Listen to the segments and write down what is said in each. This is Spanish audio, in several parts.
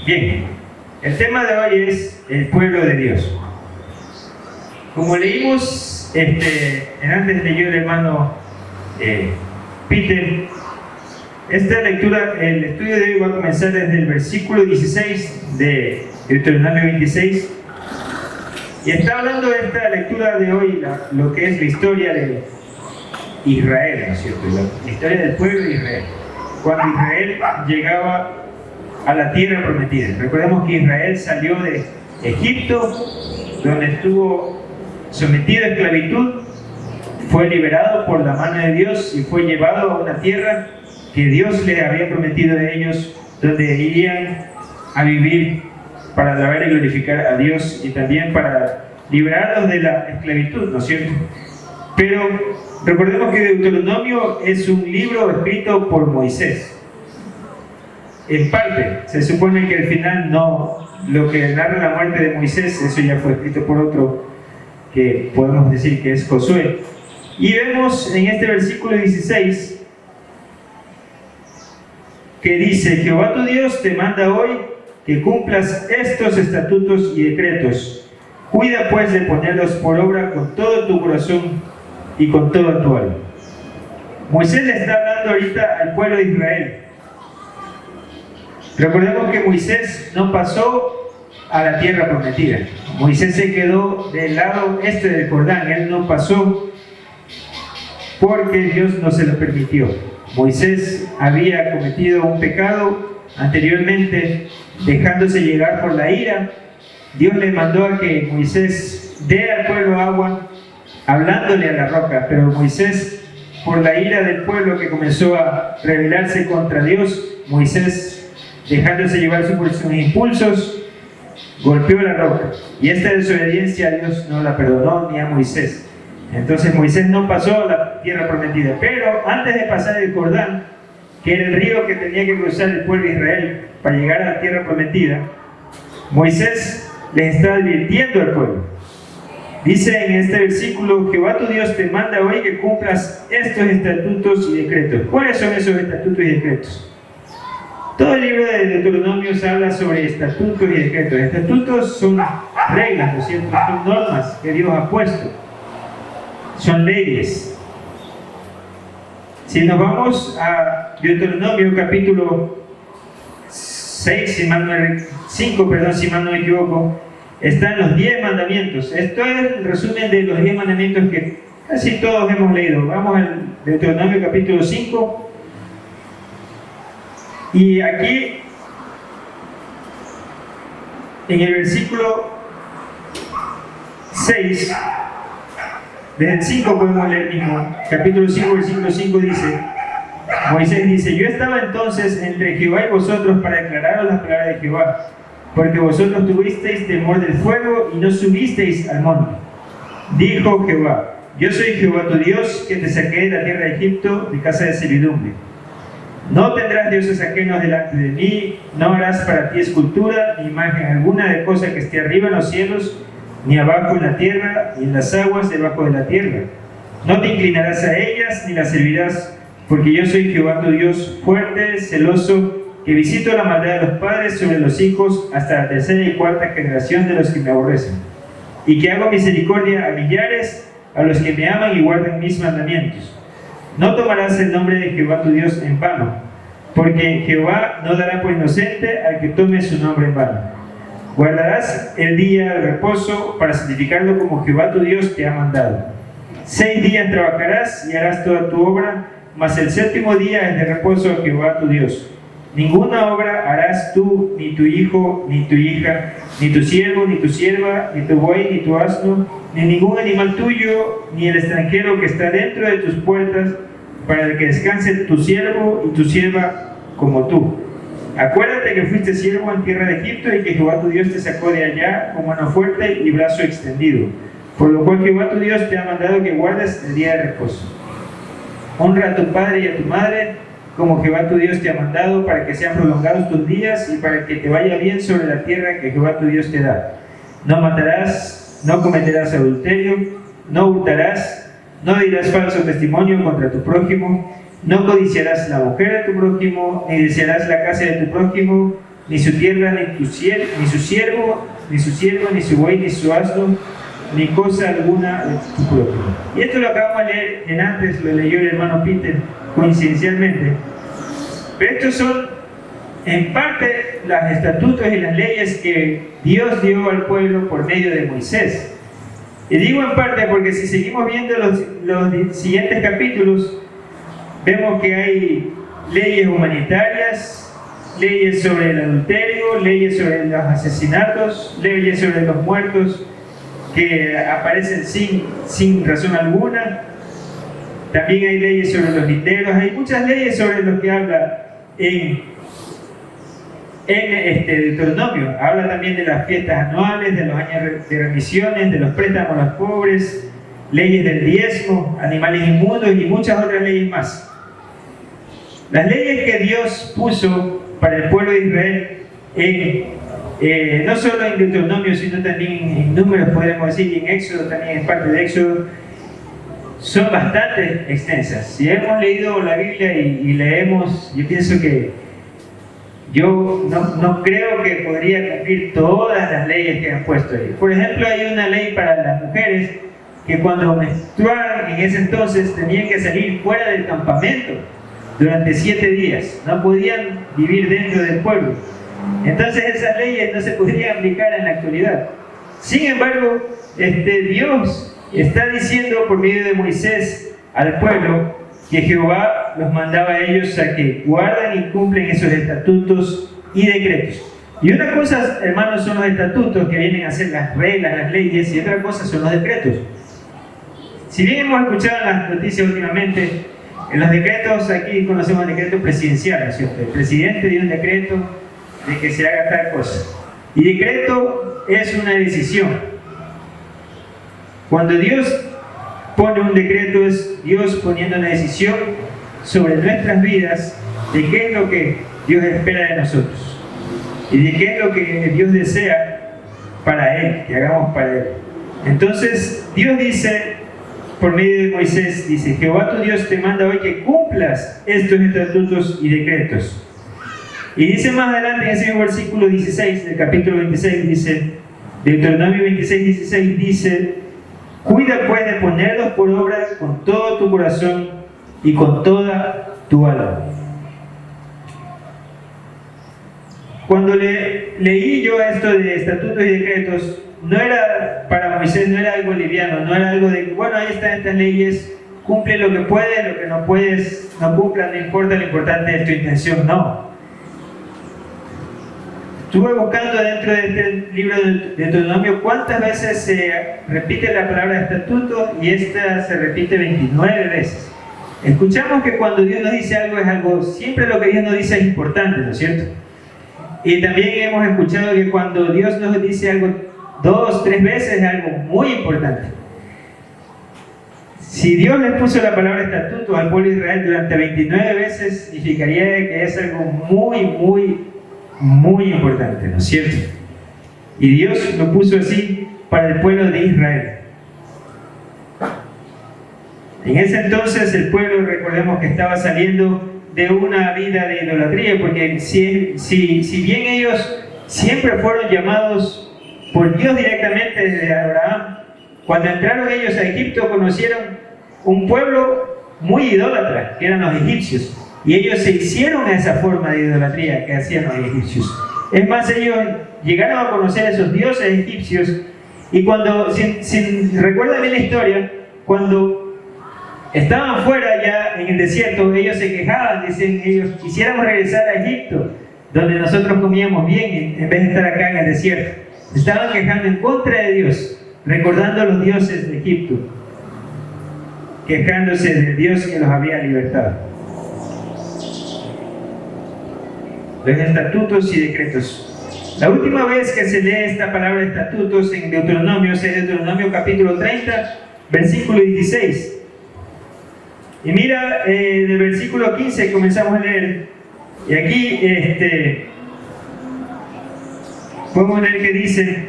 Bien, el tema de hoy es el pueblo de Dios. Como leímos, antes leyó el hermano Peter, esta lectura, el estudio de hoy va a comenzar desde el versículo 16 de Deuteronomio 26 y está hablando de esta lectura de hoy, lo que es la historia de Israel, ¿no es cierto? La historia del pueblo de Israel. Cuando Israel llegaba a la tierra prometida. Recordemos que Israel salió de Egipto, donde estuvo sometido a esclavitud, fue liberado por la mano de Dios y fue llevado a una tierra que Dios les había prometido a ellos, donde irían a vivir para alabar y glorificar a Dios y también para librarlos de la esclavitud, ¿no es cierto? Pero recordemos que Deuteronomio es un libro escrito por Moisés. En parte, se supone que al final no, lo que narra la muerte de Moisés, eso ya fue escrito por otro, que podemos decir que es Josué. Y vemos en este versículo 16 que dice: Jehová tu Dios te manda hoy que cumplas estos estatutos y decretos. Cuida pues de ponerlos por obra con todo tu corazón y con toda tu alma. Moisés le está hablando ahorita al pueblo de Israel. Recordemos que Moisés no pasó a la tierra prometida. Moisés se quedó del lado este del Jordán. Él no pasó porque Dios no se lo permitió. Moisés había cometido un pecado anteriormente, dejándose llegar por la ira. Dios le mandó a que Moisés dé al pueblo agua, hablándole a la roca, pero Moisés, por la ira del pueblo que comenzó a rebelarse contra Dios, Moisés, dejándose llevar por sus impulsos, golpeó la roca, y esta desobediencia a Dios no la perdonó ni a Moisés. Entonces Moisés no pasó a la tierra prometida, pero antes de pasar el Jordán, que era el río que tenía que cruzar el pueblo de Israel para llegar a la tierra prometida, Moisés les está advirtiendo al pueblo. Dice en este versículo: Jehová tu Dios te manda hoy que cumplas estos estatutos y decretos. ¿Cuáles son esos estatutos y decretos? Todo el libro de Deuteronomio se habla sobre estatutos y decretos. Estatutos son reglas, ¿no es cierto? Son normas que Dios ha puesto. Son leyes. Si nos vamos a Deuteronomio capítulo 5, si mal no me equivoco, están los 10 mandamientos. Esto es el resumen de los 10 mandamientos que casi todos hemos leído. Vamos al Deuteronomio capítulo 5. Y aquí, en el versículo 6, desde el 5 podemos leer mismo, capítulo 5, versículo 5 dice, Moisés dice: Yo estaba entonces entre Jehová y vosotros para declararos las palabras de Jehová, porque vosotros tuvisteis temor del fuego y no subisteis al monte. Dijo Jehová: Yo soy Jehová tu Dios, que te saqué de la tierra de Egipto, de casa de servidumbre. No tendrás dioses ajenos delante de mí, no harás para ti escultura, ni imagen alguna de cosa que esté arriba en los cielos, ni abajo en la tierra, ni en las aguas debajo de la tierra. No te inclinarás a ellas, ni las servirás, porque yo soy Jehová tu Dios, fuerte, celoso, que visito la maldad de los padres sobre los hijos hasta la tercera y cuarta generación de los que me aborrecen, y que hago misericordia a millares, a los que me aman y guardan mis mandamientos. No tomarás el nombre de Jehová tu Dios en vano, porque Jehová no dará por inocente al que tome su nombre en vano. Guardarás el día de reposo para santificarlo como Jehová tu Dios te ha mandado. 6 días trabajarás y harás toda tu obra, mas el 7º día es de reposo a Jehová tu Dios. Ninguna obra harás tú, ni tu hijo, ni tu hija, ni tu siervo, ni tu sierva, ni tu buey, ni tu asno, ni ningún animal tuyo, ni el extranjero que está dentro de tus puertas, para que descanse tu siervo y tu sierva como tú. Acuérdate que fuiste siervo en tierra de Egipto y que Jehová tu Dios te sacó de allá con mano fuerte y brazo extendido. Por lo cual Jehová tu Dios te ha mandado que guardes el día de reposo. Honra a tu padre y a tu madre, como Jehová tu Dios te ha mandado, para que sean prolongados tus días y para que te vaya bien sobre la tierra que Jehová tu Dios te da. No matarás, no cometerás adulterio, no hurtarás, no dirás falso testimonio contra tu prójimo, no codiciarás la mujer de tu prójimo, ni desearás la casa de tu prójimo, ni su tierra, ni su siervo, ni su buey, ni su asno, ni cosa alguna de tu propio. Y esto lo acabamos de leer en antes, lo leyó el hermano Peter coincidencialmente. Pero estos son en parte los estatutos y las leyes que Dios dio al pueblo por medio de Moisés. Y digo en parte porque si seguimos viendo los siguientes capítulos, vemos que hay leyes humanitarias, leyes sobre el adulterio, leyes sobre los asesinatos, leyes sobre los muertos que aparecen sin razón alguna. También hay leyes sobre los linderos, hay muchas leyes sobre lo que habla en Deuteronomio. Habla también de las fiestas anuales, de los años de remisiones, de los préstamos a los pobres, leyes del diezmo, animales inmundos y muchas otras leyes más. Las leyes que Dios puso para el pueblo de Israel, no solo en Deuteronomio, sino también en Números, podemos decir, y en Éxodo, también es parte de Éxodo, son bastante extensas. Si hemos leído la Biblia y leemos, yo pienso que yo no creo que podría cumplir todas las leyes que han puesto ahí. Por ejemplo, hay una ley para las mujeres que cuando menstruaban en ese entonces tenían que salir fuera del campamento durante 7 días. No podían vivir dentro del pueblo. Entonces esas leyes no se podrían aplicar en la actualidad. Sin embargo, Dios está diciendo por medio de Moisés al pueblo que Jehová los mandaba a ellos a que guarden y cumplen esos estatutos y decretos. Y una cosa, hermanos, son los estatutos que vienen a ser las reglas, las leyes, y otra cosa son los decretos. Si bien hemos escuchado en las noticias últimamente, en los decretos, aquí conocemos el decreto presidencial, ¿no es cierto? El presidente dio un decreto de que se haga tal cosa. Y decreto es una decisión. Cuando Dios pone un decreto, es Dios poniendo una decisión sobre nuestras vidas de qué es lo que Dios espera de nosotros y de qué es lo que Dios desea para Él, que hagamos para Él. Entonces Dios dice por medio de Moisés, dice: Jehová tu Dios te manda hoy que cumplas estos estatutos y decretos. Y dice más adelante en ese mismo versículo 16 del capítulo 26, dice, Deuteronomio 26, 16, dice: cuida pues de ponerlos por obra con todo tu corazón y con toda tu alma. Cuando leí yo esto de estatutos y decretos, no era para Moisés, no era algo liviano, no era algo de, bueno, ahí están estas leyes, cumple lo que puedes, lo que no puedes, no cumpla, no importa, lo importante es tu intención, no. Estuve buscando dentro de este libro de Deuteronomio cuántas veces se repite la palabra estatuto, y esta se repite 29 veces. Escuchamos que cuando Dios nos dice algo es algo, siempre lo que Dios nos dice es importante, ¿no es cierto? Y también hemos escuchado que cuando Dios nos dice algo 2, 3 veces es algo muy importante. Si Dios les puso la palabra estatuto al pueblo de Israel durante 29 veces, significaría que es algo muy importante, ¿no es cierto? Y Dios lo puso así para el pueblo de Israel. En ese entonces el pueblo, recordemos que estaba saliendo de una vida de idolatría, porque si bien ellos siempre fueron llamados por Dios directamente desde Abraham, cuando entraron ellos a Egipto conocieron un pueblo muy idólatra, que eran los egipcios. Y ellos se hicieron a esa forma de idolatría que hacían los egipcios. Es más, ellos llegaron a conocer a esos dioses egipcios. Y cuando, recuerdan bien la historia, cuando estaban fuera ya en el desierto, ellos se quejaban, dicen ellos: quisiéramos regresar a Egipto, donde nosotros comíamos bien, en vez de estar acá en el desierto. Estaban quejando en contra de Dios, recordando a los dioses de Egipto, quejándose del Dios que los había libertado. Los estatutos y decretos. La última vez que se lee esta palabra estatutos en Deuteronomio es Deuteronomio capítulo 30, versículo 16. Y mira, del versículo 15 comenzamos a leer. Y aquí podemos leer que dice: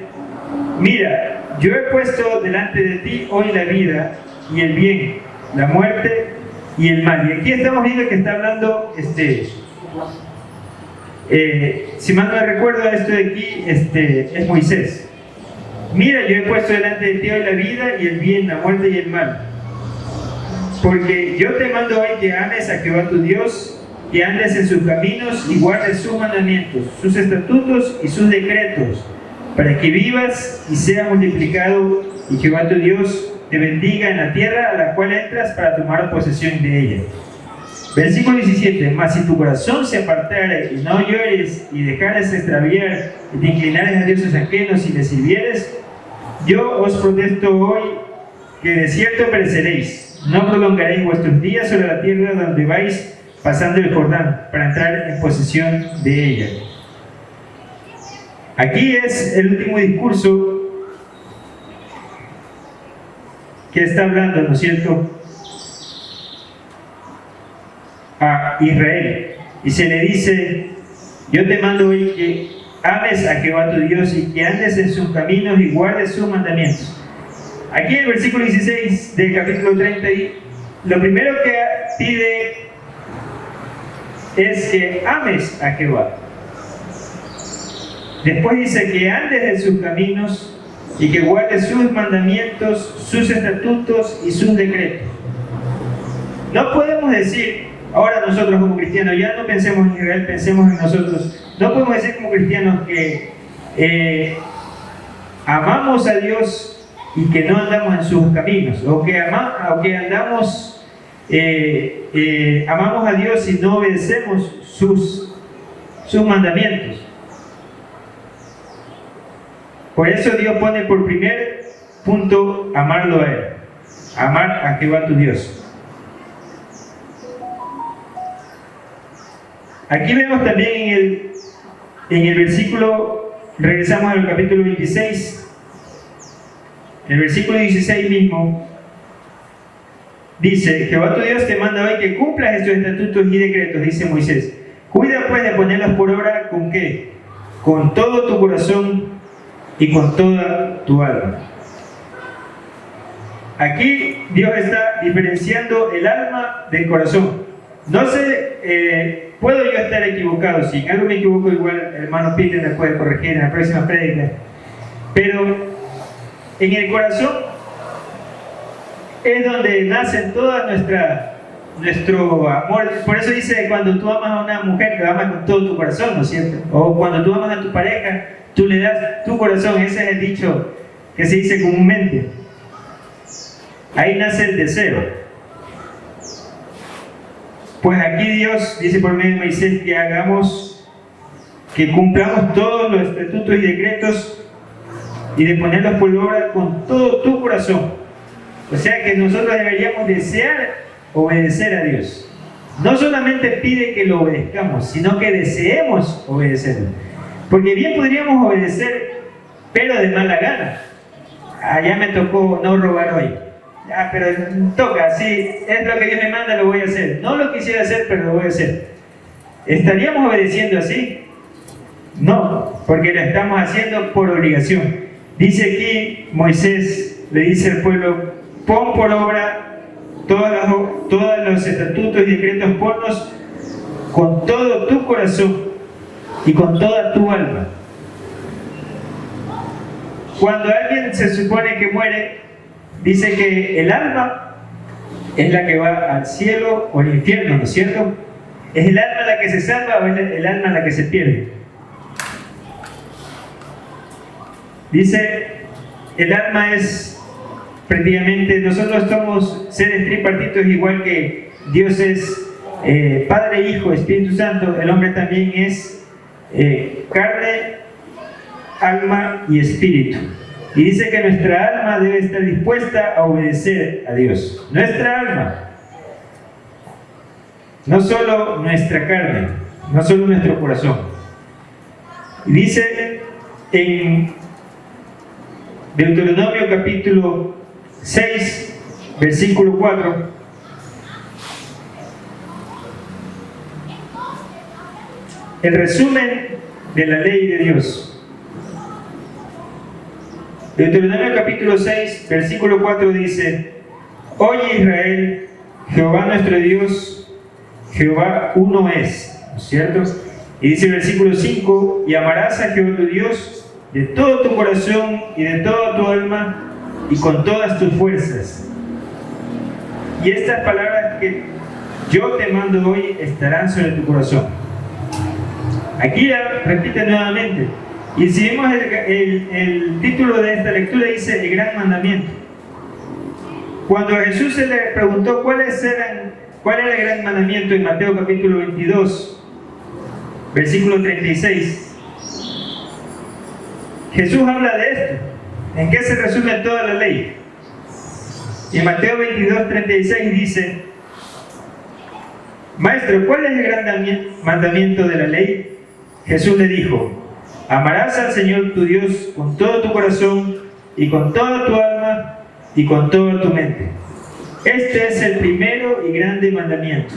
mira, yo he puesto delante de ti hoy la vida y el bien, la muerte y el mal. Y aquí estamos viendo que está hablando si mal no recuerdo, esto de aquí es Moisés. Mira, yo he puesto delante de ti hoy la vida y el bien, la muerte y el mal. Porque yo te mando hoy que ames a Jehová tu Dios, que andes en sus caminos y guardes sus mandamientos, sus estatutos y sus decretos, para que vivas y seas multiplicado, y Jehová tu Dios te bendiga en la tierra a la cual entras para tomar posesión de ella. Versículo 17. Mas si tu corazón se apartare y no llores y dejares extraviar y te inclinares a dioses ajenos y les sirvieres, yo os protesto hoy que de cierto pereceréis. No prolongaréis vuestros días sobre la tierra donde vais pasando el Jordán para entrar en posesión de ella. Aquí es el último discurso que está hablando, ¿no es cierto?, a Israel. Y se le dice: yo te mando hoy que ames a Jehová tu Dios y que andes en sus caminos y guardes sus mandamientos. Aquí en el versículo 16 del capítulo 30, lo primero que pide es que ames a Jehová. Después dice que andes en sus caminos y que guardes sus mandamientos, sus estatutos y sus decretos. No podemos decir, ahora nosotros como cristianos, ya no pensemos en Israel, pensemos en nosotros. No podemos decir como cristianos que amamos a Dios y que no andamos en sus caminos, o que andamos, amamos a Dios y no obedecemos sus mandamientos. Por eso Dios pone por primer punto amarlo a Él, amar a Jehová tu Dios. Aquí vemos también en el versículo, regresamos al capítulo 26, el versículo 16 mismo, dice: Jehová tu Dios te manda hoy que cumplas estos estatutos y decretos, dice Moisés. Cuida pues de ponerlos por obra, ¿con qué? Con todo tu corazón y con toda tu alma. Aquí Dios está diferenciando el alma del corazón. No sé, puedo yo estar equivocado. Si en algo me equivoco, igual el hermano Peter me puede corregir en la próxima prédica. Pero en el corazón es donde nace todo nuestro amor. Por eso dice, cuando tú amas a una mujer, lo amas con todo tu corazón, ¿no es cierto? O cuando tú amas a tu pareja, tú le das tu corazón. Ese es el dicho que se dice comúnmente. Ahí nace el deseo. Pues aquí Dios dice por medio de Moisés que cumplamos todos los estatutos y decretos y de ponerlos por obra con todo tu corazón. O sea que nosotros deberíamos desear obedecer a Dios. No solamente pide que lo obedezcamos, sino que deseemos obedecerlo. Porque bien podríamos obedecer, pero de mala gana. Ya me tocó no robar hoy. Pero toca, sí, es lo que Dios me manda, lo voy a hacer. No lo quisiera hacer, pero lo voy a hacer. ¿Estaríamos obedeciendo así? No, porque lo estamos haciendo por obligación. Dice aquí Moisés, le dice al pueblo: pon por obra todos los estatutos y decretos, ponlos con todo tu corazón y con toda tu alma. Cuando alguien se supone que muere, dice que el alma es la que va al cielo o al infierno, ¿no es cierto? ¿Es el alma la que se salva o es el alma la que se pierde? Dice, el alma es prácticamente, nosotros somos seres tripartitos, igual que Dios es Padre, Hijo, Espíritu Santo. El hombre también es carne, alma y espíritu. Y dice que nuestra alma debe estar dispuesta a obedecer a Dios. Nuestra alma, no solo nuestra carne, no solo nuestro corazón. Y dice en Deuteronomio capítulo 6, versículo 4, el resumen de la ley de Dios. Deuteronomio capítulo 6, versículo 4 dice: Oye Israel, Jehová nuestro Dios, Jehová uno es, ¿no es cierto? Y dice el versículo 5, y amarás a Jehová tu Dios de todo tu corazón y de toda tu alma y con todas tus fuerzas. Y estas palabras que yo te mando hoy estarán sobre tu corazón. Aquí ya repite nuevamente. Y si vemos el título de esta lectura, dice el gran mandamiento. Cuando a Jesús se le preguntó cuál era el gran mandamiento en Mateo capítulo 22, versículo 36, Jesús habla de esto. ¿En qué se resume toda la ley? En Mateo 22, 36 dice: Maestro, ¿cuál es el gran mandamiento de la ley? Jesús le dijo: amarás al Señor tu Dios con todo tu corazón y con toda tu alma y con toda tu mente. Este es el primero y grande mandamiento.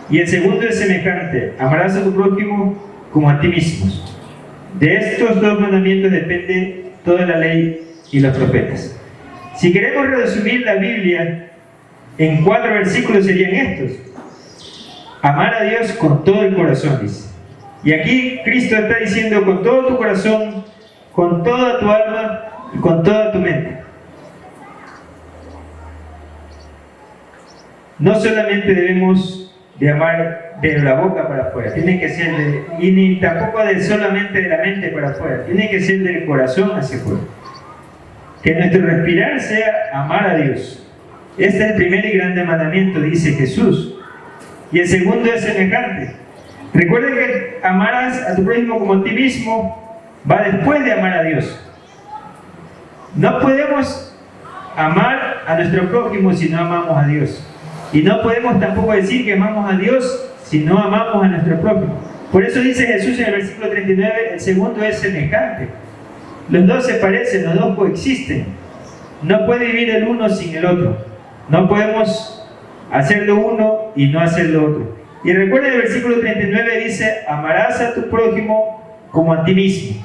Y el segundo es semejante: amarás a tu prójimo como a ti mismo. De estos dos mandamientos depende toda la ley y los profetas. Si queremos resumir la Biblia en 4 versículos, serían estos: amar a Dios con todo el corazón, dice. Y aquí Cristo está diciendo con todo tu corazón, con toda tu alma y con toda tu mente. No solamente debemos de amar de la boca para afuera, tiene que ser y ni tampoco solamente de la mente para afuera, tiene que ser del corazón hacia afuera. Que nuestro respirar sea amar a Dios. Este es el primer y grande mandamiento, dice Jesús. Y el segundo es semejante. Recuerden que amarás a tu prójimo como a ti mismo va después de amar a Dios. No podemos amar a nuestro prójimo si no amamos a Dios. Y no podemos tampoco decir que amamos a Dios si no amamos a nuestro prójimo. Por eso dice Jesús en el versículo 39, el segundo es semejante. Los dos se parecen, los dos coexisten. No puede vivir el uno sin el otro. No podemos hacer lo uno y no hacer lo otro. Y recuerden el versículo 39 dice: amarás a tu prójimo como a ti mismo.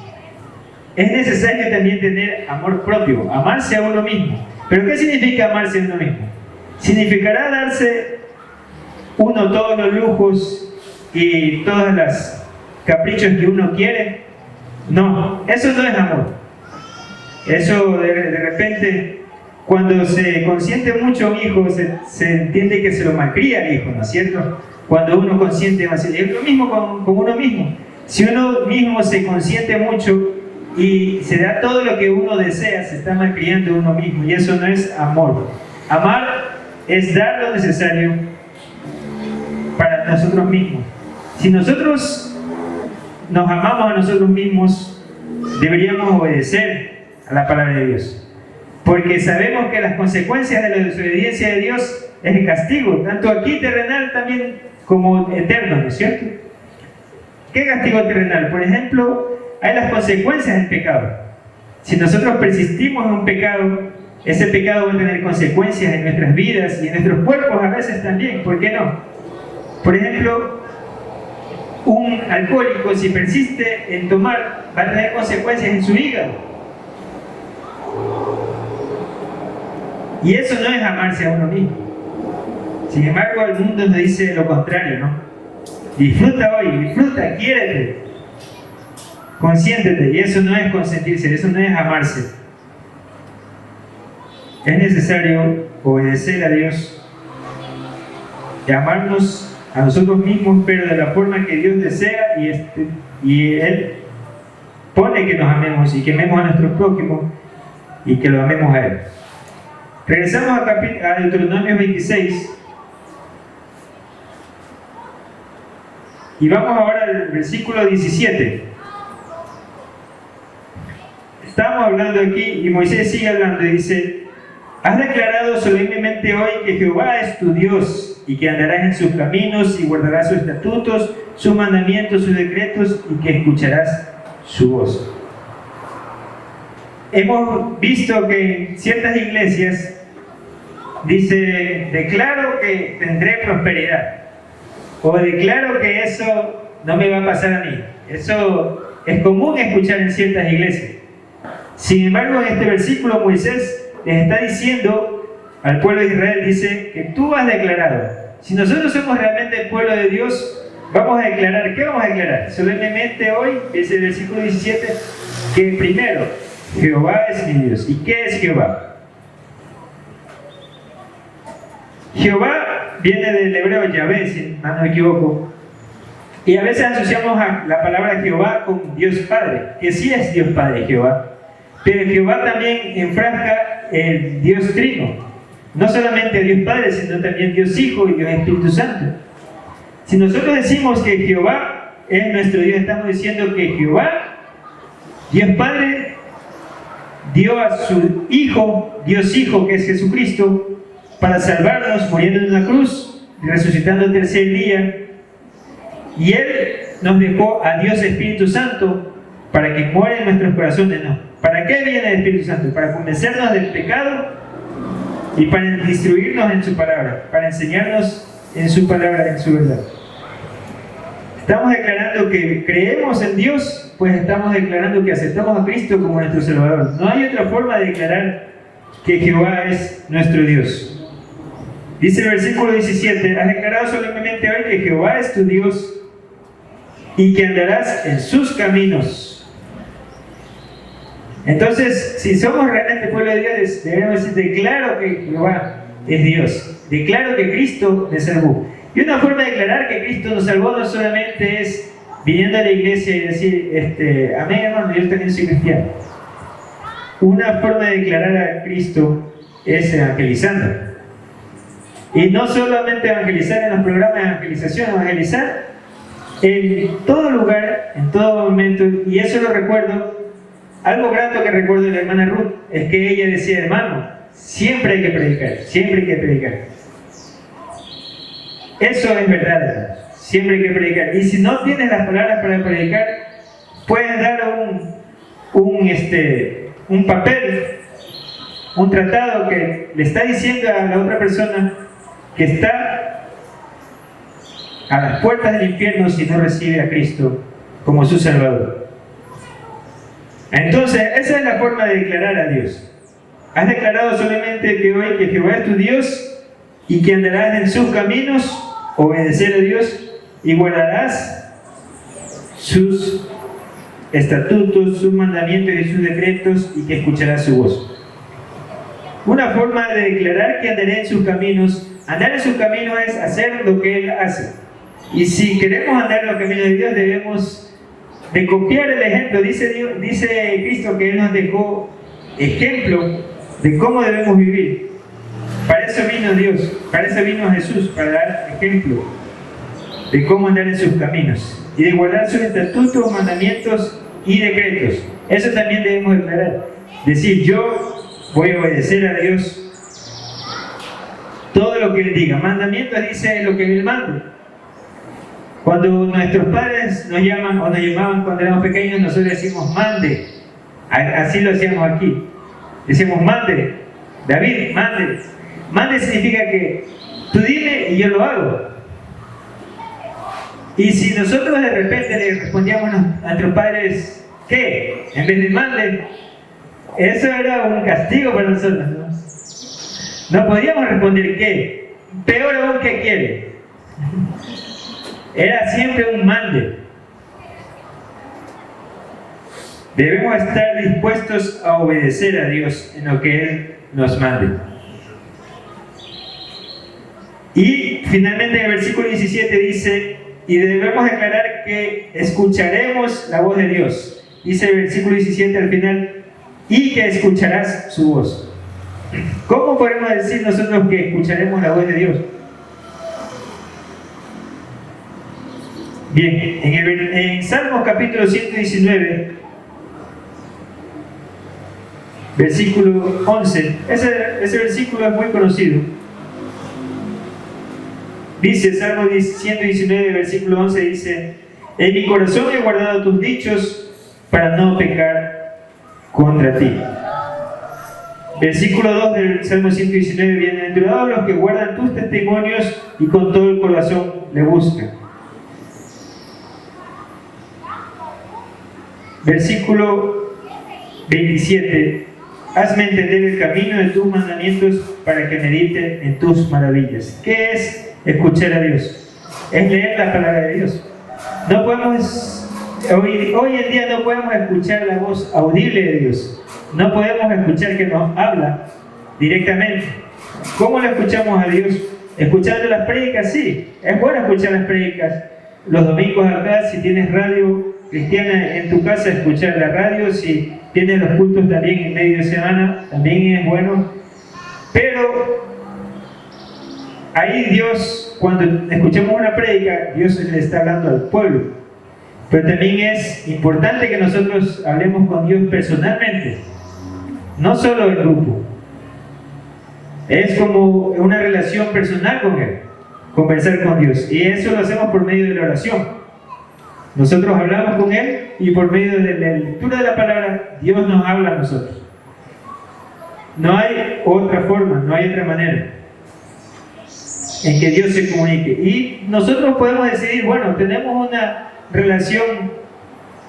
Es necesario también tener amor propio, amarse a uno mismo. ¿Pero qué significa amarse a uno mismo? ¿Significará darse uno todos los lujos y todos los caprichos que uno quiere? No, eso no es amor. Eso de repente, cuando se consiente mucho a un hijo, se entiende que se lo malcría al hijo, ¿no es cierto? Cuando uno consiente demasiado. Es lo mismo con uno mismo. Si uno mismo se consiente mucho y se da todo lo que uno desea, se está malcriando uno mismo, y eso no es amor. Amar es dar lo necesario para nosotros mismos. Si nosotros nos amamos a nosotros mismos, deberíamos obedecer a la palabra de Dios, porque sabemos que las consecuencias de la desobediencia de Dios es el castigo, tanto aquí terrenal también como eterno, ¿no es cierto? ¿Qué castigo terrenal? Por ejemplo, hay las consecuencias del pecado. Si nosotros persistimos en un pecado, ese pecado va a tener consecuencias en nuestras vidas y en nuestros cuerpos a veces también, ¿por qué no? Por ejemplo, un alcohólico, si persiste en tomar, va a tener consecuencias en su hígado. Y eso no es amarse a uno mismo. Sin embargo, el mundo nos dice lo contrario, ¿no? Disfruta hoy, disfruta, quiérete, consiéntete. Y eso no es consentirse, eso no es amarse. Es necesario obedecer a Dios y amarnos a nosotros mismos, pero de la forma que Dios desea, y Él pone que nos amemos y que amemos a nuestros prójimos y que lo amemos a Él. Regresamos a Deuteronomio 26 y vamos ahora al versículo 17. Estamos hablando aquí y Moisés sigue hablando y dice: has declarado solemnemente hoy que Jehová es tu Dios y que andarás en sus caminos y guardarás sus estatutos, sus mandamientos, sus decretos, y que escucharás su voz. Hemos visto que en ciertas iglesias dice: declaro que tendré prosperidad, o declaro que eso no me va a pasar a mí. Eso es común escuchar en ciertas iglesias. Sin embargo, en este versículo Moisés les está diciendo al pueblo de Israel, dice que tú has declarado. Si nosotros somos realmente el pueblo de Dios, vamos a declarar, ¿qué vamos a declarar? Solemnemente hoy, es el versículo 17, que primero, Jehová es mi Dios. ¿Y qué es Jehová? Jehová viene del hebreo Yahvé, si no me equivoco. Y a veces asociamos a la palabra Jehová con Dios Padre, que sí es Dios Padre Jehová. Pero Jehová también enfrasca el Dios Trino. No solamente Dios Padre, sino también Dios Hijo y Dios Espíritu Santo. Si nosotros decimos que Jehová es nuestro Dios, estamos diciendo que Jehová, Dios Padre, dio a su Hijo, Dios Hijo, que es Jesucristo, para salvarnos, muriendo en una cruz, resucitando el tercer día. Y Él nos dejó a Dios Espíritu Santo para que muera en nuestros corazones. No. ¿Para qué viene el Espíritu Santo? Para convencernos del pecado y para instruirnos en su palabra, para enseñarnos en su palabra, en su verdad. Estamos declarando que creemos en Dios, pues estamos declarando que aceptamos a Cristo como nuestro Salvador. No hay otra forma de declarar que Jehová es nuestro Dios. Dice el versículo 17, has declarado solemnemente hoy que Jehová es tu Dios y que andarás en sus caminos. Entonces, si somos realmente pueblo de Dios, debemos decir, declaro que Jehová es Dios, declaro que Cristo me salvó. Y una forma de declarar que Cristo nos salvó no solamente es viniendo a la iglesia y decir, amén hermano, yo también soy cristiano. Una forma de declarar a Cristo es evangelizando. Y no solamente evangelizar en los programas de evangelización, evangelizar en todo lugar, en todo momento. Y eso lo recuerdo. Algo grato que recuerdo de la hermana Ruth es que ella decía, hermano, siempre hay que predicar, siempre hay que predicar. Eso es verdad, hermano. Siempre hay que predicar. Y si no tienes las palabras para predicar, puedes dar un papel, un tratado que le está diciendo a la otra persona que está a las puertas del infierno si no recibe a Cristo como su Salvador. Entonces, esa es la forma de declarar a Dios. Has declarado solamente que hoy que Jehová es tu Dios y que andarás en sus caminos, obedecer a Dios y guardarás sus estatutos, sus mandamientos y sus decretos y que escucharás su voz. Una forma de declarar que andaré en sus caminos, andar en sus caminos es hacer lo que Él hace. Y si queremos andar en los caminos de Dios, debemos de copiar el ejemplo. Dice Cristo que Él nos dejó ejemplo de cómo debemos vivir. Para eso vino Dios, para eso vino Jesús, para dar ejemplo de cómo andar en sus caminos y de guardar sus estatutos, mandamientos y decretos. Eso también debemos declarar. Decir, yo voy a obedecer a Dios todo lo que Él diga. Mandamientos dice lo que Él manda. Cuando nuestros padres nos llaman o nos llamaban cuando éramos pequeños, nosotros decimos mande. Así lo hacíamos aquí. Decimos mande. David, mande. Mande significa que tú dime y yo lo hago. Y si nosotros de repente le respondíamos a nuestros padres ¿qué? En vez de mande, eso era un castigo para nosotros, ¿no? No podíamos responder ¿qué? Peor aún, ¿qué quiere? Era siempre un mande. Debemos estar dispuestos a obedecer a Dios en lo que Él nos mande. Y finalmente en el versículo 17 dice, y debemos declarar que escucharemos la voz de Dios. Dice el versículo 17 al final, y que escucharás su voz. ¿Cómo podemos decir nosotros que escucharemos la voz de Dios? Bien, en Salmos capítulo 119, versículo 11, ese versículo es muy conocido. Dice, Salmo 119, versículo 11, dice, en mi corazón he guardado tus dichos para no pecar contra ti. Versículo 2 del Salmo 119, bienaventurados los que guardan tus testimonios y con todo el corazón le buscan. Versículo 27, hazme entender el camino de tus mandamientos para que medite en tus maravillas. ¿Qué es escuchar a Dios? es leer la palabra de Dios. No podemos, hoy en día no podemos escuchar la voz audible de Dios. No podemos escuchar que nos habla directamente. ¿Cómo lo escuchamos a Dios? Escuchando las prédicas, sí. Es bueno escuchar las prédicas. Los domingos acá, si tienes radio cristiana en tu casa, escuchar la radio. Si tienes los cultos también en medio de semana, también es bueno. Pero ahí Dios, cuando escuchamos una prédica, Dios le está hablando al pueblo. Pero también es importante que nosotros hablemos con Dios personalmente, no solo en grupo. Es como una relación personal con Él, conversar con Dios. Y eso lo hacemos por medio de la oración. Nosotros hablamos con Él y por medio de la lectura de la palabra, Dios nos habla a nosotros. No hay otra forma, no hay otra manera en que Dios se comunique. Y nosotros podemos decidir, bueno, tenemos una relación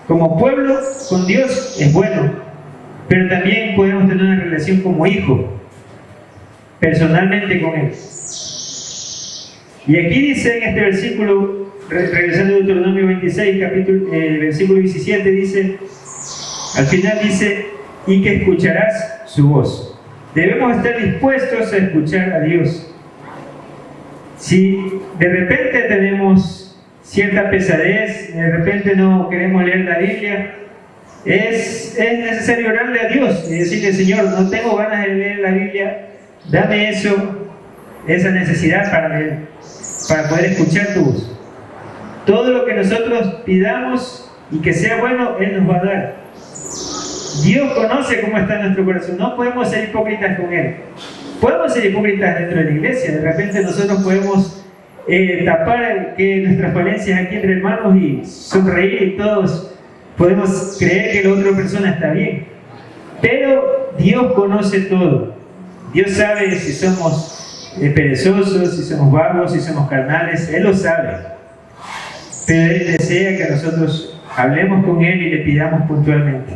como pueblo con Dios, es bueno, pero también podemos tener una relación como hijo, personalmente con Él. Y aquí dice en este versículo, regresando a Deuteronomio 26, versículo 17, dice, al final dice, y que escucharás su voz. Debemos estar dispuestos a escuchar a Dios. Si de repente tenemos cierta pesadez, de repente no queremos leer la Biblia, es necesario orarle a Dios y decirle, Señor, no tengo ganas de leer la Biblia, dame esa necesidad para poder escuchar tu voz. Todo lo que nosotros pidamos y que sea bueno, Él nos va a dar. Dios conoce cómo está nuestro corazón. No podemos ser hipócritas con Él. Podemos ser hipócritas dentro de la iglesia. De repente nosotros podemos tapar nuestras falencias aquí entre hermanos y sonreír, y todos podemos creer que la otra persona está bien. Pero Dios conoce todo. Dios sabe si somos perezosos, si somos vagos, si somos carnales. Él lo sabe. Pero Él desea que nosotros hablemos con Él y le pidamos puntualmente.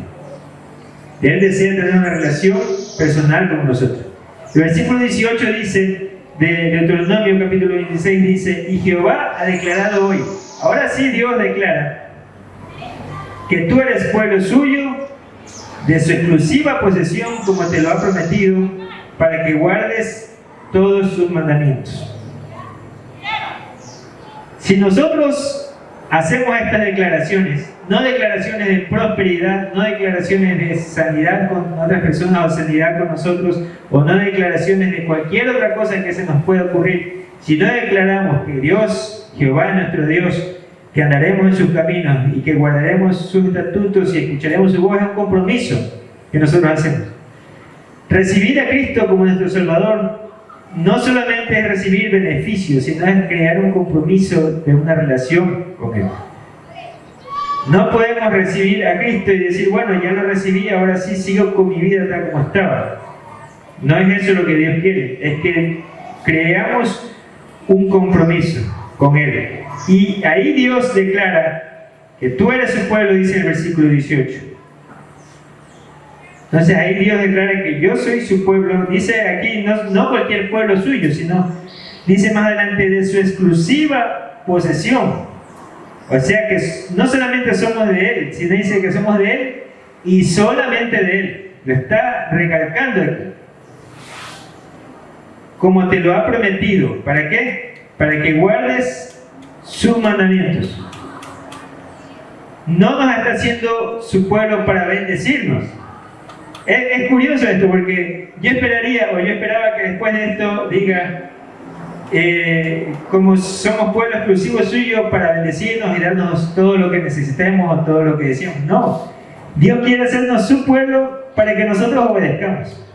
Él desea tener una relación personal con nosotros. El versículo 18 dice, de Deuteronomio capítulo 26, dice, y Jehová ha declarado hoy. Ahora sí Dios declara que tú eres pueblo suyo, de su exclusiva posesión, como te lo ha prometido, para que guardes todos sus mandamientos. Si nosotros hacemos estas declaraciones, no declaraciones de prosperidad, no declaraciones de sanidad con otras personas o sanidad con nosotros, o no declaraciones de cualquier otra cosa que se nos pueda ocurrir, si no declaramos que Dios, Jehová es nuestro Dios, que andaremos en sus caminos y que guardaremos sus estatutos y escucharemos su voz, es un compromiso que nosotros hacemos. Recibir a Cristo como nuestro Salvador no solamente es recibir beneficios, sino es crear un compromiso de una relación con Él. No podemos recibir a Cristo y decir, bueno, ya lo recibí, ahora sí sigo con mi vida tal como estaba. No es eso lo que Dios quiere, es que creamos un compromiso con Él. Y ahí Dios declara que tú eres su pueblo, dice el versículo 18. Entonces ahí Dios declara que yo soy su pueblo. Dice aquí, no cualquier pueblo suyo, sino, dice más adelante, de su exclusiva posesión. O sea que no solamente somos de Él, sino dice que somos de Él y solamente de Él. Lo está recalcando aquí. Como te lo ha prometido. ¿Para qué? Para que guardes sus mandamientos. No nos está haciendo su pueblo para bendecirnos. Es curioso esto, porque yo esperaba que después de esto diga, como somos pueblo exclusivo suyo para bendecirnos y darnos todo lo que necesitemos o todo lo que deseamos. No, Dios quiere hacernos su pueblo para que nosotros obedezcamos.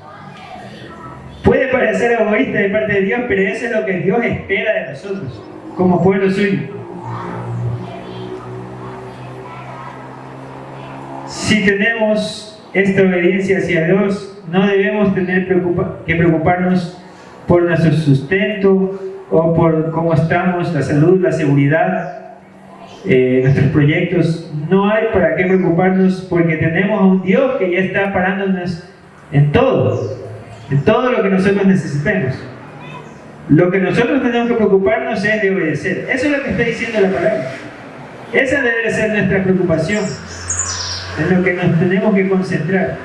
Puede parecer egoísta de parte de Dios, pero eso es lo que Dios espera de nosotros como pueblo suyo. Si tenemos esta obediencia hacia Dios, no debemos tener que preocuparnos por nuestro sustento o por cómo estamos, la salud, la seguridad, nuestros proyectos. No hay para qué preocuparnos, porque tenemos a un Dios que ya está parándonos en todo lo que nosotros necesitemos. Lo que nosotros tenemos que preocuparnos es de obedecer. Eso es lo que está diciendo la palabra. Esa debe ser nuestra preocupación, en lo que nos tenemos que concentrar.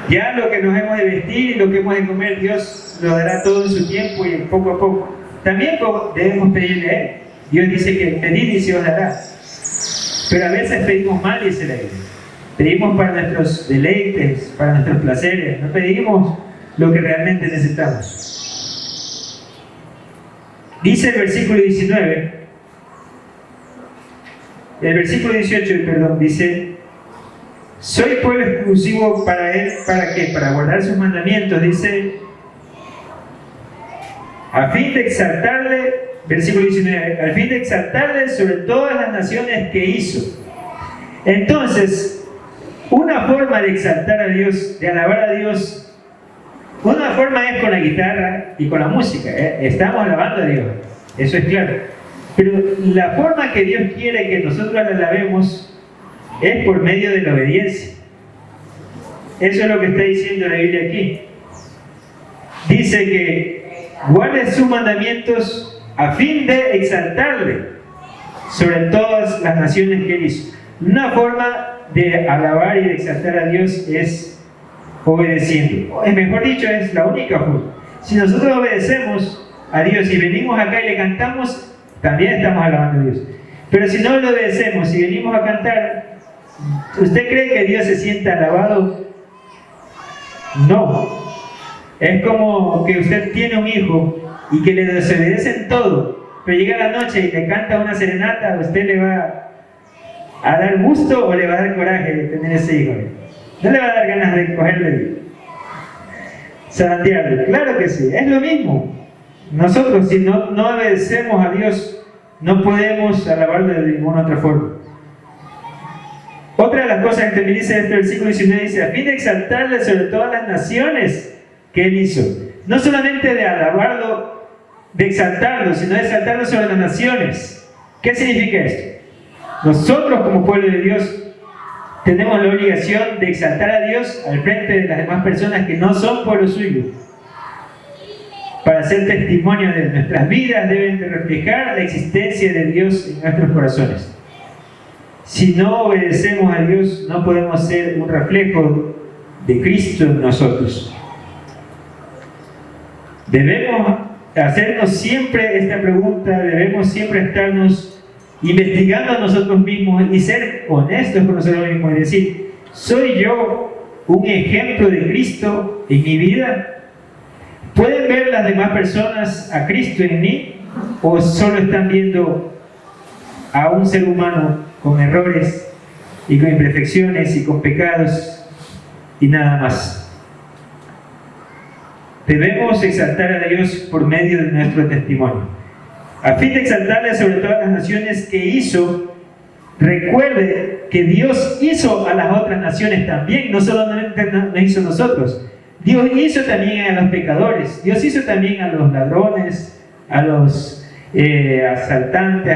Ya lo que nos hemos de vestir y lo que hemos de comer, Dios lo dará todo en su tiempo y poco a poco. También debemos pedirle a Él. Dios dice que pedid y se os dará. Pero a veces pedimos mal, dice la Biblia. Pedimos para nuestros deleites, para nuestros placeres. No pedimos lo que realmente necesitamos. Dice el versículo 19, el versículo 18, perdón, dice: soy pueblo exclusivo para Él, ¿para qué? Para guardar sus mandamientos, dice, a fin de exaltarle, versículo 19, al fin de exaltarle sobre todas las naciones que hizo. Entonces, una forma de exaltar a Dios, de alabar a Dios, una forma es con la guitarra y con la música, estamos alabando a Dios, eso es claro. Pero la forma que Dios quiere que nosotros la alabemos es por medio de la obediencia. Eso es lo que está diciendo la Biblia aquí. Dice que guarde sus mandamientos a fin de exaltarle sobre todas las naciones que Él hizo. Una forma de alabar y de exaltar a Dios es obedeciendo. Mejor dicho, es la única forma. Si nosotros obedecemos a Dios y venimos acá y le cantamos, también estamos alabando a Dios. Pero si no le obedecemos y venimos a cantar, ¿usted cree que Dios se sienta alabado? No. Es como que usted tiene un hijo y que le desobedecen todo, pero llega la noche y le canta una serenata. ¿Usted le va a dar gusto o le va a dar coraje de tener ese hijo? No le va a dar ganas de cogerle, zarandearle. Claro que sí, es lo mismo. Nosotros, si no obedecemos a Dios, no podemos alabarle de ninguna otra forma. Otra de las cosas que también dice este versículo 19, dice, a fin de exaltarle sobre todas las naciones que Él hizo. No solamente de alabarlo, de exaltarlo, sino de exaltarlo sobre las naciones. ¿Qué significa esto? Nosotros como pueblo de Dios tenemos la obligación de exaltar a Dios al frente de las demás personas que no son pueblo suyo. Para ser testimonio de nuestras vidas deben de reflejar la existencia de Dios en nuestros corazones. Si no obedecemos a Dios, no podemos ser un reflejo de Cristo en nosotros. Debemos hacernos siempre esta pregunta, debemos siempre estarnos investigando a nosotros mismos y ser honestos con nosotros mismos y decir, ¿soy yo un ejemplo de Cristo en mi vida? ¿Pueden ver las demás personas a Cristo en mí? ¿O solo están viendo a un ser humano con errores y con imperfecciones y con pecados y nada más? Debemos exaltar a Dios por medio de nuestro testimonio. A fin de exaltarle sobre todas las naciones que hizo, recuerde que Dios hizo a las otras naciones también, no solamente nos hizo a nosotros. Dios hizo también a los pecadores, Dios hizo también a los ladrones, a los asaltantes,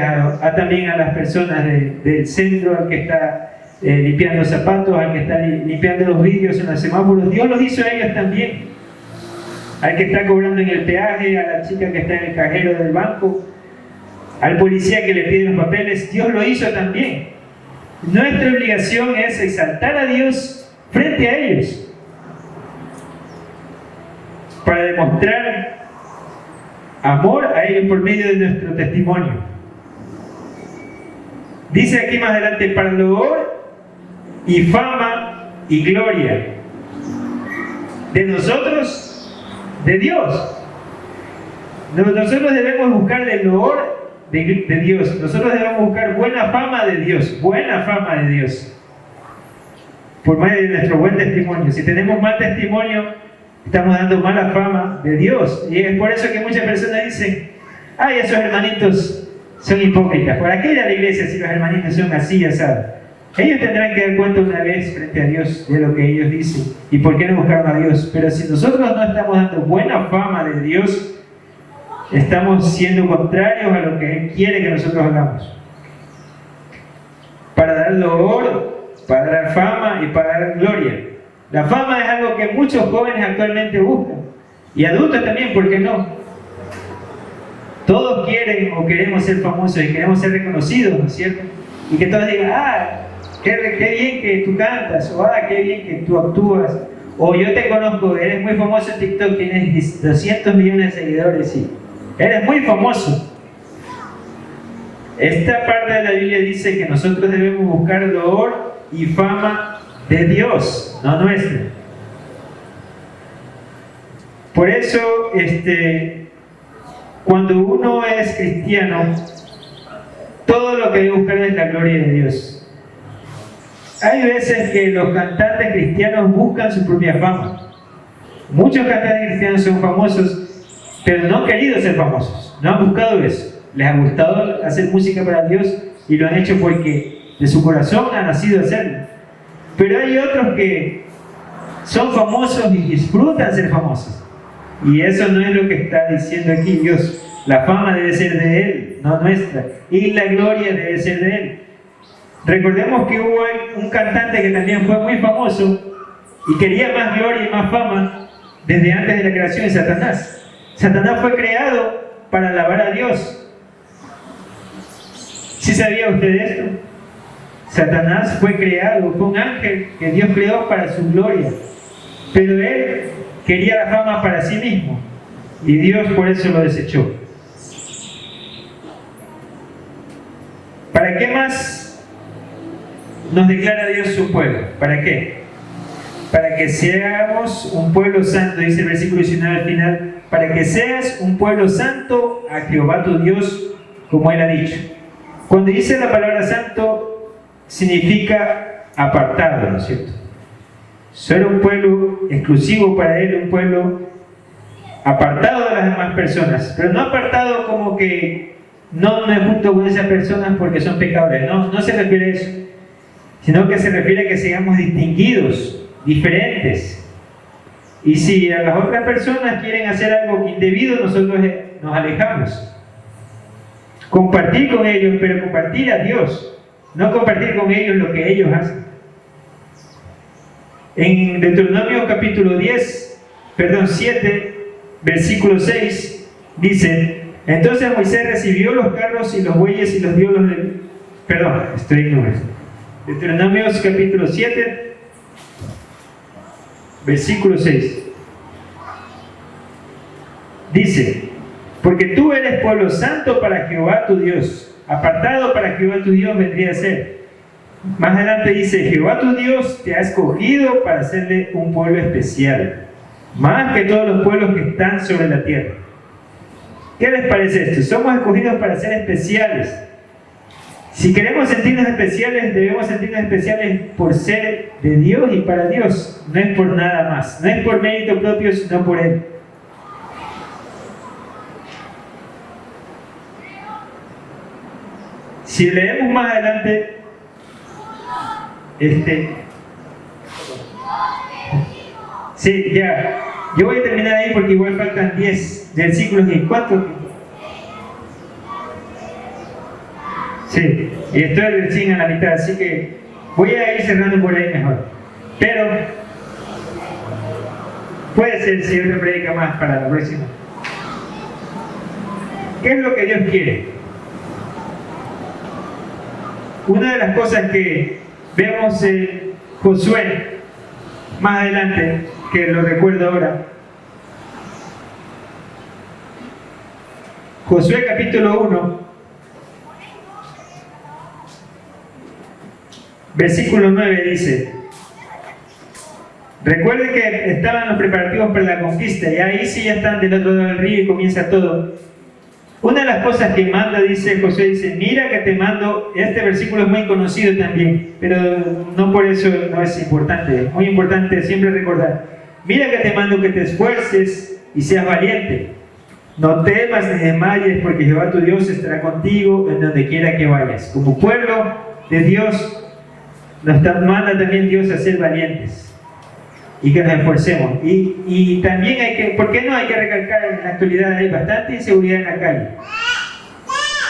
también a las personas del centro, al que está limpiando zapatos, al que está limpiando los vidrios en los semáforos. Dios los hizo a ellos también. Al que está cobrando en el peaje, a la chica que está en el cajero del banco, al policía que le pide los papeles, Dios lo hizo también. Nuestra obligación es exaltar a Dios frente a ellos, para demostrar amor a ellos por medio de nuestro testimonio. Dice aquí más adelante, para loor y fama y gloria de nosotros, de Dios. Nosotros debemos buscar el loor de Dios. Nosotros debemos buscar buena fama de Dios, buena fama de Dios, por medio de nuestro buen testimonio. Si tenemos mal testimonio, estamos dando mala fama de Dios. Y es por eso que muchas personas dicen, ay, esos hermanitos son hipócritas. ¿Para qué ir a la iglesia si los hermanitos son así, asados? Ellos tendrán que dar cuenta una vez frente a Dios de lo que ellos dicen y por qué no buscaron a Dios. Pero si nosotros no estamos dando buena fama de Dios, estamos siendo contrarios a lo que Él quiere que nosotros hagamos. Para dar loor, para dar fama y para dar gloria. La fama es algo que muchos jóvenes actualmente buscan, y adultos también, ¿por qué no? Todos quieren o queremos ser famosos y queremos ser reconocidos, ¿no es cierto? Y que todos digan, qué bien que tú cantas, o qué bien que tú actúas, o yo te conozco, eres muy famoso en TikTok, tienes 200 millones de seguidores y eres muy famoso. Esta parte de la Biblia dice que nosotros debemos buscar loor y fama de Dios, no nuestra. Por eso, cuando uno es cristiano, todo lo que debe buscar es la gloria de Dios. Hay veces que los cantantes cristianos buscan su propia fama. Muchos cantantes cristianos son famosos, pero no han querido ser famosos, no han buscado eso. Les ha gustado hacer música para Dios y lo han hecho porque de su corazón ha nacido hacerlo. Pero hay otros que son famosos y disfrutan ser famosos. Y eso no es lo que está diciendo aquí Dios. La fama debe ser de Él, no nuestra. Y la gloria debe ser de Él. Recordemos que hubo un cantante que también fue muy famoso y quería más gloria y más fama desde antes de la creación de Satanás. Satanás fue creado para alabar a Dios. ¿Sí sabía usted esto? Satanás fue creado, fue un ángel que Dios creó para su gloria. Pero él quería la fama para sí mismo y Dios por eso lo desechó. ¿Para qué más nos declara Dios su pueblo? ¿Para qué? Para que seamos un pueblo santo, dice el versículo 19 al final, para que seas un pueblo santo a Jehová tu Dios, como Él ha dicho. Cuando dice la palabra santo, significa apartado, ¿no es cierto? Solo un pueblo exclusivo para Él, un pueblo apartado de las demás personas, pero no apartado como que no me junto con esas personas porque son pecadores, no se refiere a eso, sino que se refiere a que seamos distinguidos, diferentes. Y si a las otras personas quieren hacer algo indebido, nosotros nos alejamos. Compartir con ellos, pero compartir a Dios, no compartir con ellos lo que ellos hacen. En Deuteronomio capítulo 7, versículo 6, dice: entonces Moisés recibió los carros y los bueyes y los dio los de... Perdón, estoy en números. Deuteronomio capítulo 7, versículo 6. Dice: porque tú eres pueblo santo para Jehová tu Dios. Apartado para Jehová tu Dios vendría a ser. Más adelante dice: Jehová tu Dios te ha escogido para hacerle un pueblo especial, más que todos los pueblos que están sobre la tierra. ¿Qué les parece esto? Somos escogidos para ser especiales. Si queremos sentirnos especiales, debemos sentirnos especiales por ser de Dios y para Dios. No es por nada más. No es por mérito propio, sino por Él. Si leemos más adelante, sí, ya. Yo voy a terminar ahí porque igual faltan 10 versículos y 4. Sí, y estoy recién a la mitad, así que voy a ir cerrando por ahí mejor. Pero puede ser si otra predica más para la próxima. ¿Qué es lo que Dios quiere? Una de las cosas que vemos en Josué, más adelante, que lo recuerdo ahora. Josué capítulo 1, versículo 9 dice: recuerden que estaban los preparativos para la conquista y ahí sí ya están del otro lado del río y comienza todo. Una de las cosas que manda, dice Josué, dice: mira que te mando. Este versículo es muy conocido también, pero no por eso no es importante. Es muy importante siempre recordar: mira que te mando que te esfuerces y seas valiente. No temas ni desmayes, porque Jehová tu Dios estará contigo en donde quiera que vayas. Como pueblo de Dios, nos manda también Dios a ser valientes y que nos esforcemos. Y también hay que, ¿por qué no hay que recalcar? En la actualidad hay bastante inseguridad en la calle.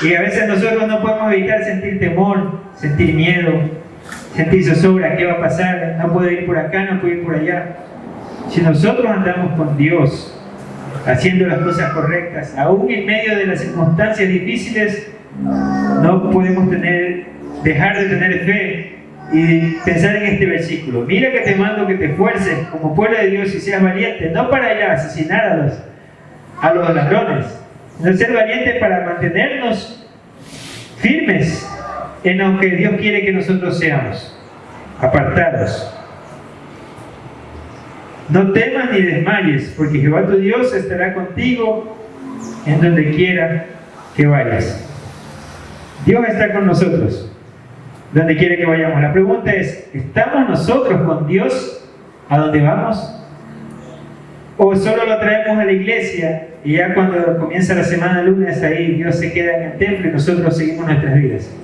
Y a veces nosotros no podemos evitar sentir temor, sentir miedo, sentir zozobra. ¿Qué va a pasar? No puedo ir por acá, no puedo ir por allá. Si nosotros andamos con Dios, haciendo las cosas correctas. Aún en medio de las circunstancias difíciles, no podemos dejar de tener fe y pensar en este versículo. Mira que te mando que te esfuerces como pueblo de Dios y seas valiente, no para ir a asesinar a los ladrones, sino ser valiente para mantenernos firmes en lo que Dios quiere que nosotros seamos, apartados. No temas ni desmayes, porque Jehová tu Dios estará contigo en donde quiera que vayas. Dios está con nosotros, donde quiera que vayamos. La pregunta es, ¿estamos nosotros con Dios a donde vamos? ¿O solo lo traemos a la iglesia y ya cuando comienza la semana lunes ahí Dios se queda en el templo y nosotros seguimos nuestras vidas?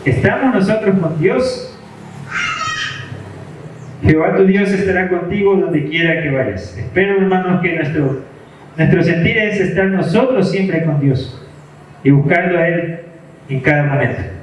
¿Estamos nosotros con Dios? Jehová tu Dios estará contigo donde quiera que vayas. Espero, hermanos, que nuestro sentir es estar nosotros siempre con Dios y buscando a Él en cada momento.